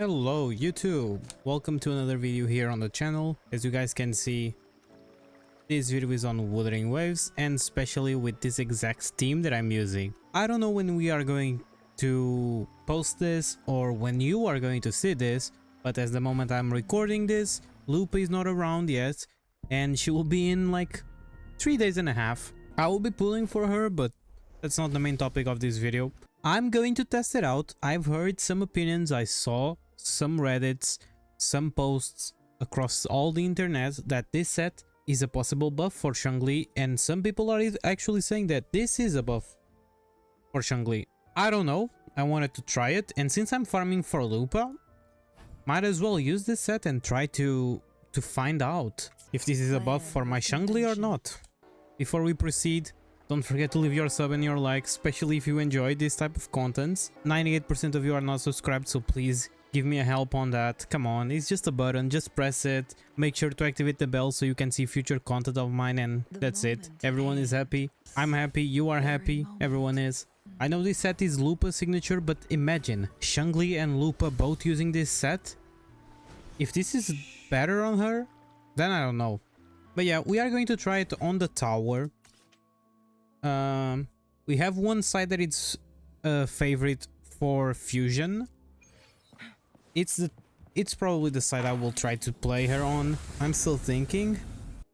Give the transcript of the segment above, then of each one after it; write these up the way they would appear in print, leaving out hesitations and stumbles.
Hello YouTube, welcome to another video here on the channel. As you guys can see, this video is on Wuthering Waves and especially with this exact theme that I'm using. I don't know when we are going to post this or when you are going to see this, but at the moment I'm recording this, Lupa is not around yet and she will be in like 3 days and a half. I will be pulling for her, but that's not the main topic of this video. I'm going to test it out. I've heard some opinions, I saw some Reddits, some posts across all the internet that this set is a possible buff for Changli, and some people are actually saying that this is a buff for Changli. I don't know, I wanted to try it, and since I'm farming for Lupa, might as well use this set and try to find out if this is a buff for my Changli or not. Before we proceed, don't forget to leave your sub and your like, especially if you enjoy this type of contents. 98% of you are not subscribed, so please give me a help on that. Come on, it's just a button, just press it. Make sure to activate the bell so you can see future content of mine, and that's it. Everyone is happy, I'm happy, you are happy, everyone is. I know this set is Lupa's signature, but imagine Changli and Lupa both using this set. If this is better on her, then I don't know. But yeah, we are going to try it on the tower. We have one side that it's a favorite for fusion. It's probably the side I will try to play her on. I'm still thinking.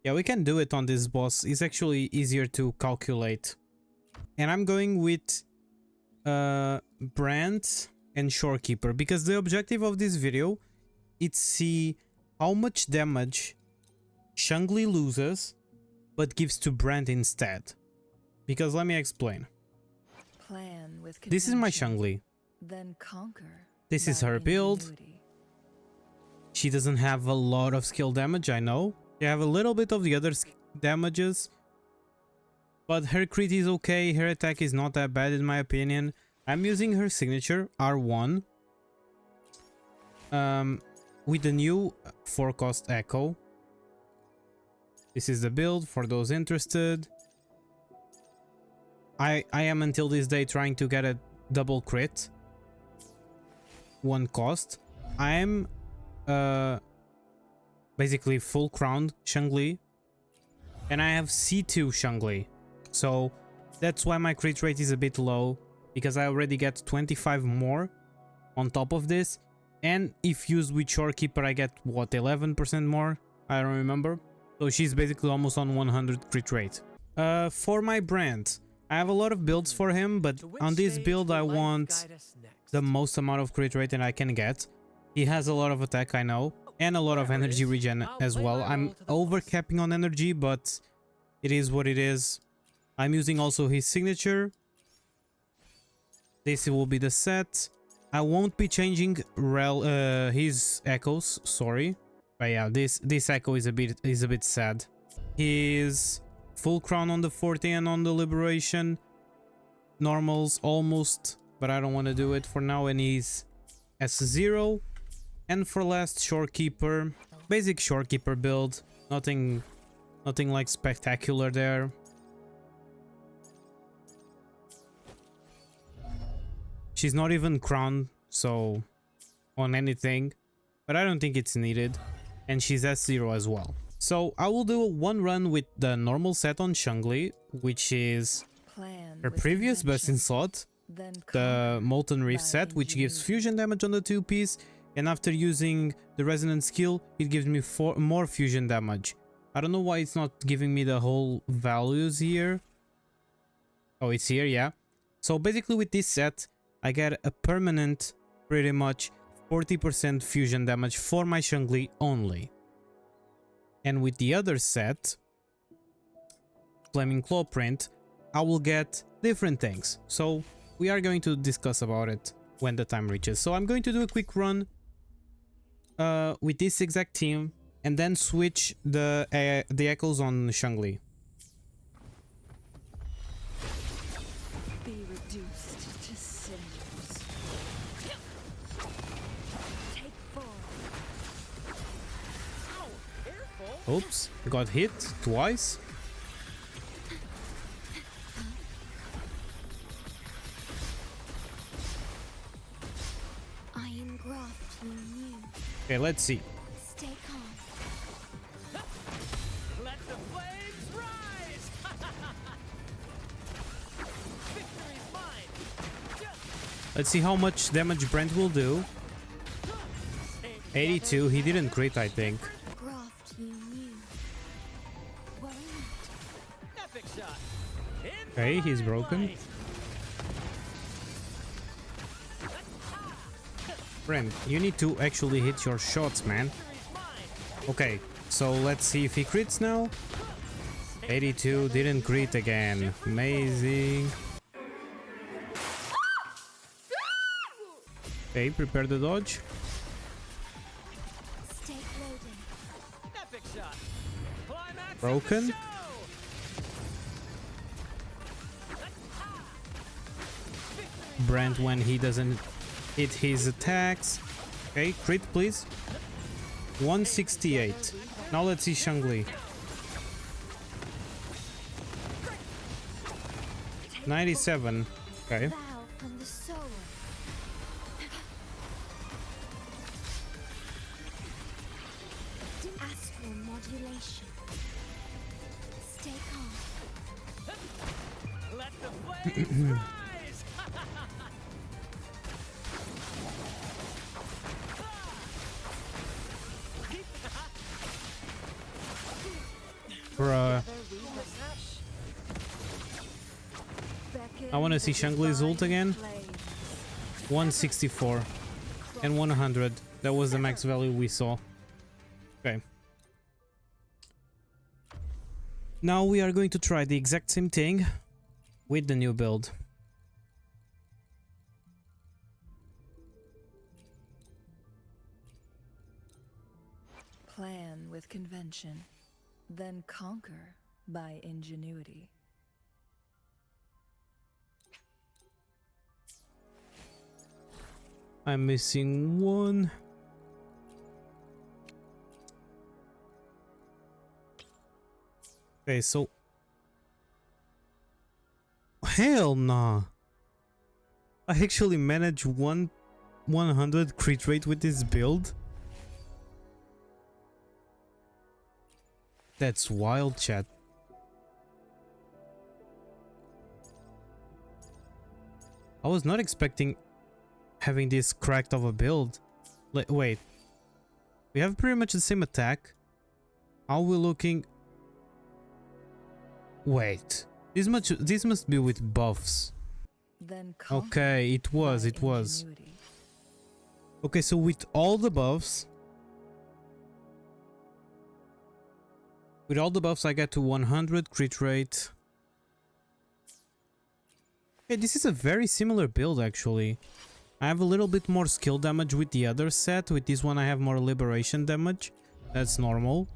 Yeah, we can do it on this boss. It's actually easier to calculate. And I'm going with Brant and Shorekeeper because the objective of this video is see how much damage Changli loses but gives to Brant instead. Because let me explain. This is my Changli. Then conquer. This is her build. She doesn't have a lot of skill damage, I know. She have a little bit of the other damages. But her crit is okay, her attack is not that bad in my opinion. I'm using her signature, R1. With the new 4-cost Echo. This is the build for those interested. I am until this day trying to get a double crit. 1 cost. I am basically full crowned Changli. And I have C2 Changli. So that's why my crit rate is a bit low. Because I already get 25 more on top of this. And if used with Shorekeeper I get what, 11% more? I don't remember. So she's basically almost on 100 crit rate. For my Brant, I have a lot of builds for him, but on this build I want the most amount of crit rate that I can get. He has a lot of attack, I know, and a lot of energy regen as well. I'm overcapping on energy, but it is what it is. I'm using also his signature. This will be the set. I won't be changing his echoes, sorry. But yeah, this echo is a bit sad. His full crown on the 40 and on the liberation. Normals almost, but I don't want to do it for now, and he's S0. And for last, Shorekeeper. Basic Shorekeeper build. Nothing like spectacular there. She's not even crowned, so on anything, but I don't think it's needed. And she's S0 as well. So I will do one run with the normal set on Changli, which is her previous best in slot, the Molten Reef set, which gives fusion damage on the 2-piece, and after using the resonant skill, it gives me more fusion damage. I don't know why it's not giving me the whole values here. Oh, it's here, yeah. So basically with this set, I get a permanent, pretty much 40% fusion damage for my Changli only. And with the other set, Flaming Clawprint, I will get different things. So we are going to discuss about it when the time reaches. So I'm going to do a quick run with this exact team and then switch the echoes on Changli. Be reduced to cinders. Take form. Oops, got hit twice. I engraft you. Okay, let's see. Stay calm. Let the flames rise! Victory's mine! Let's see how much damage Brant will do. 82. He didn't crit, I think. Graft you knew. Worry not. Epic shot! In Okay, he's the broken. limelight. Brant, you need to actually hit your shots, man. Victory's mine! Okay, so let's see if he crits now. 82 didn't crit again. Amazing. Okay, prepare the dodge. Stay loading. Epic shot! Climax of Broken. the show! Brant when he doesn't hit his attacks. Okay, crit please. 168. Now let's see Changli. 97. Okay. Vow from the soul. Astral modulation. Stay calm. Let the flames rise! Bruh. I want to see Changli's ult again. 164 and 100. That was the max value we saw. Okay. Now we are going to try the exact same thing with the new build. Plan with convention, then conquer by ingenuity. I'm missing one. Okay, so hell nah. I actually managed 100 crit rate with this build. That's wild, chat. I was not expecting having this cracked of a build. Wait. We have pretty much the same attack. How are we looking? Wait. This must be with buffs. Then conquer Okay, it was. by ingenuity. Okay, so with all the buffs, I get to 100 crit rate. Okay, this is a very similar build actually. I have a little bit more skill damage with the other set. With this one I have more liberation damage. That's normal.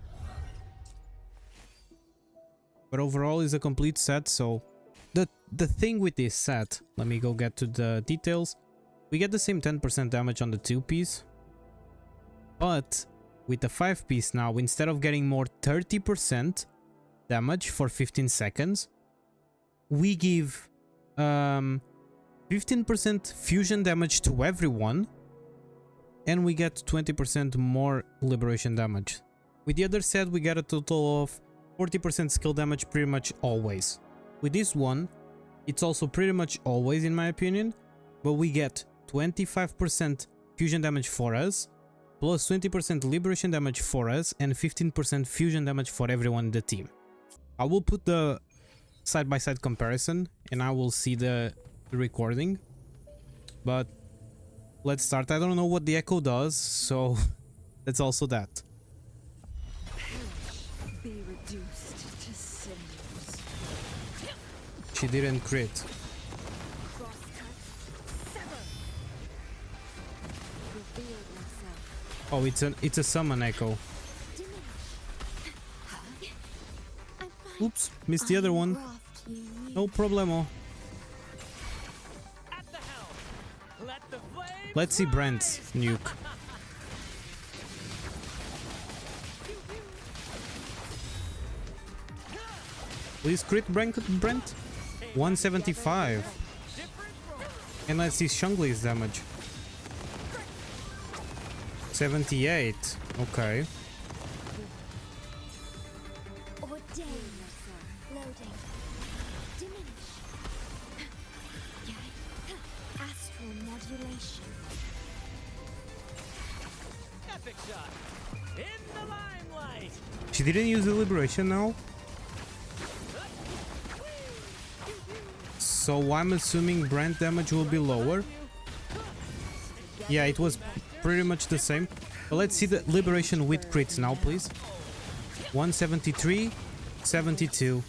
But overall is a complete set, so the thing with this set, let me go get to the details. We get the same 10% damage on the 2-piece. But with the 5-piece now, instead of getting more 30% damage for 15 seconds, we give 15% fusion damage to everyone, and we get 20% more liberation damage. With the other set, we get a total of 40% skill damage pretty much always. With this one, it's also pretty much always in my opinion, but we get 25% fusion damage for us, plus 20% liberation damage for us, and 15% fusion damage for everyone in the team. I will put the side-by-side comparison and I will see the recording, but let's start. I don't know what the echo does, so that's also that. Be reduced to cinders. She didn't crit. Crosscut, sever. Reveal yourself. Oh, it's a summon echo. Diminish. I'm fine. Oops, missed the other one. Graft you need. No problemo. At the helm! Let the flames Let's see rise! Brant's nuke. Please crit Brant. 175. Different roles. And let's see Changli's damage. 78. Okay. Ordain, loading. Diminish. Astral modulation. Epic shot. In the limelight. She didn't use the liberation now. So I'm assuming Brant damage will be lower. Yeah, it was pretty much the same. But let's see the liberation with crits now, please. 173, 72.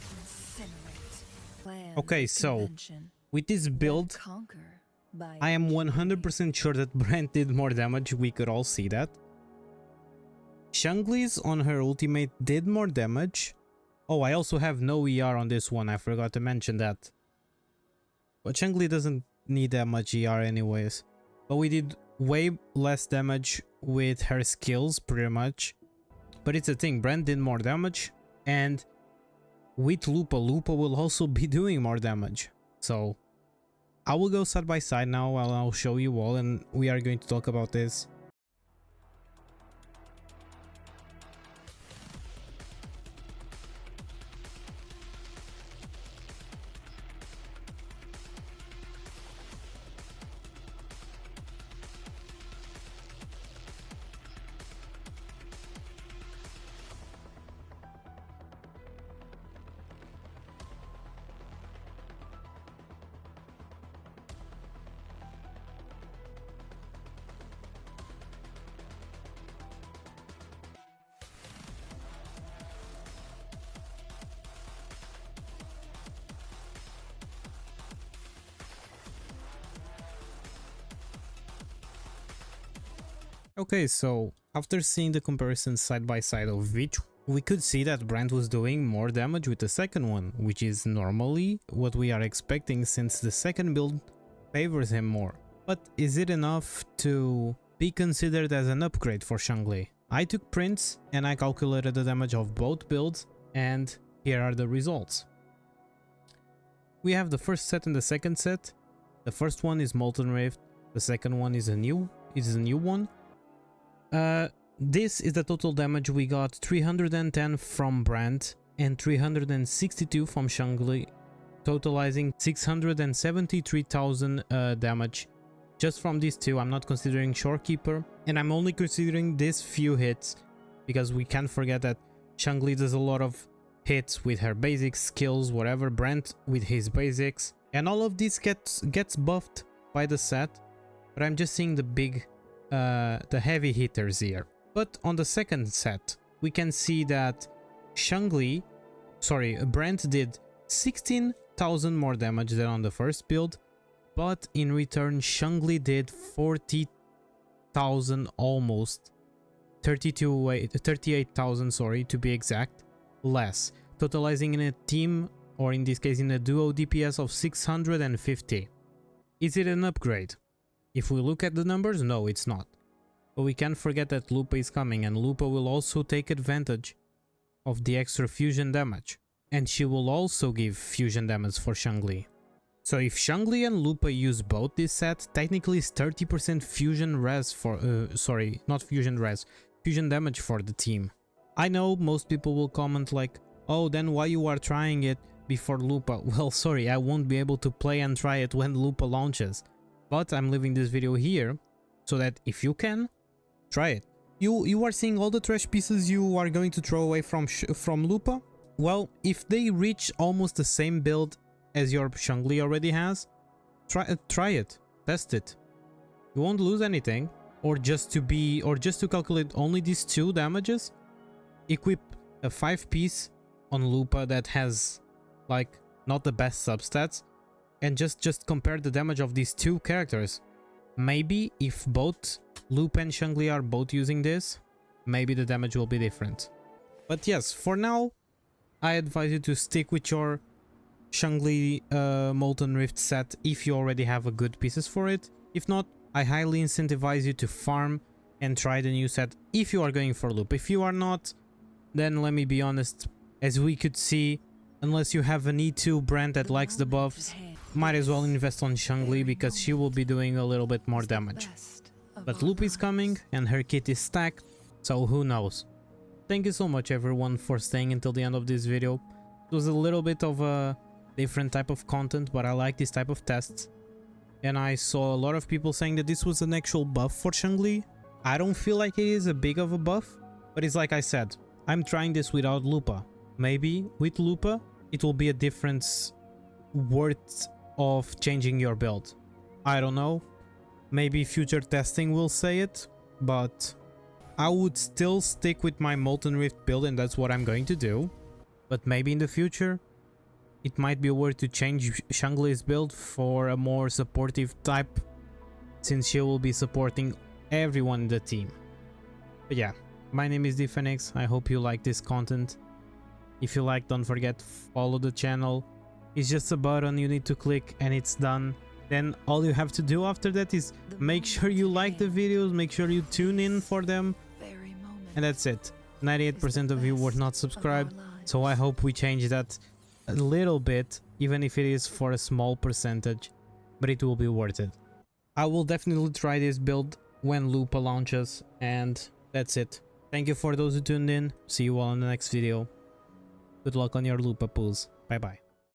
Okay, so with this build, I am 100% sure that Brant did more damage. We could all see that. Changli's on her ultimate did more damage. Oh, I also have no ER on this one. I forgot to mention that. But Changli doesn't need that much ER anyways. But we did way less damage with her skills, pretty much. But it's a thing, Brant did more damage. And with Lupa will also be doing more damage. So I will go side by side now and I'll show you all, and we are going to talk about this. Okay, so after seeing the comparison side by side of each, we could see that Brant was doing more damage with the second one, which is normally what we are expecting since the second build favors him more. But is it enough to be considered as an upgrade for Changli? I took prints and I calculated the damage of both builds, and here are the results. We have the first set and the second set. The first one is Molten Rift, the second one is a new one. This is the total damage. We got 310 from Brant and 362 from Changli, totalizing 673,000 damage just from these two. I'm not considering Shorekeeper, and I'm only considering these few hits because we can't forget that Changli does a lot of hits with her basic skills, whatever, Brant with his basics, and all of this gets buffed by the set. But I'm just seeing the heavy hitters here. But on the second set, we can see that Brant did 16,000 more damage than on the first build, but in return Changli did 40,000, almost 38,000, sorry, to be exact, less, totalizing in a team, or in this case in a duo, DPS of 650. Is it an upgrade? If we look at the numbers, no, it's not. But we can't forget that Lupa is coming, and Lupa will also take advantage of the extra fusion damage. And she will also give fusion damage for Changli. So if Changli and Lupa use both this set, technically it's 30% fusion res for... fusion damage for the team. I know most people will comment like, oh, then why you are trying it before Lupa? Well, sorry, I won't be able to play and try it when Lupa launches. But I'm leaving this video here so that if you can, try it. You are seeing all the trash pieces you are going to throw away from Lupa? Well, if they reach almost the same build as your Changli already has, try it, test it. You won't lose anything. Or just to calculate only these two damages, equip a 5-piece on Lupa that has like not the best substats, and just compare the damage of these two characters. Maybe if both Lupa and Changli are both using this, maybe the damage will be different. But yes, for now, I advise you to stick with your Changli Molten Rift set if you already have a good pieces for it. If not, I highly incentivize you to farm and try the new set if you are going for Lupa. If you are not, then let me be honest, as we could see, unless you have an E2 Brant that likes the buffs, might as well invest on Changli because she will be doing a little bit more damage. But Lupa is coming and her kit is stacked, so who knows. Thank you so much everyone for staying until the end of this video. It was a little bit of a different type of content, but I like this type of tests. And I saw a lot of people saying that this was an actual buff for Changli. I don't feel like it is a big of a buff, but it's like I said, I'm trying this without Lupa. Maybe with Lupa, it will be a difference worth of changing your build. I don't know. Maybe future testing will say it, but I would still stick with my Molten Rift build, and that's what I'm going to do. But maybe in the future, it might be worth to change Changli's build for a more supportive type, since she will be supporting everyone in the team. But yeah, my name is Phoenix. I hope you like this content. If you like, don't forget follow the channel. It's just a button you need to click and it's done. Then all you have to do after that is make sure you like the videos, make sure you tune in for them, and that's it. 98% of you were not subscribed, so I hope we change that a little bit, even if it is for a small percentage, but it will be worth it. I will definitely try this build when Lupa launches, and that's it. Thank you for those who tuned in. See you all in the next video. Good luck on your Lupa pulls. Bye bye.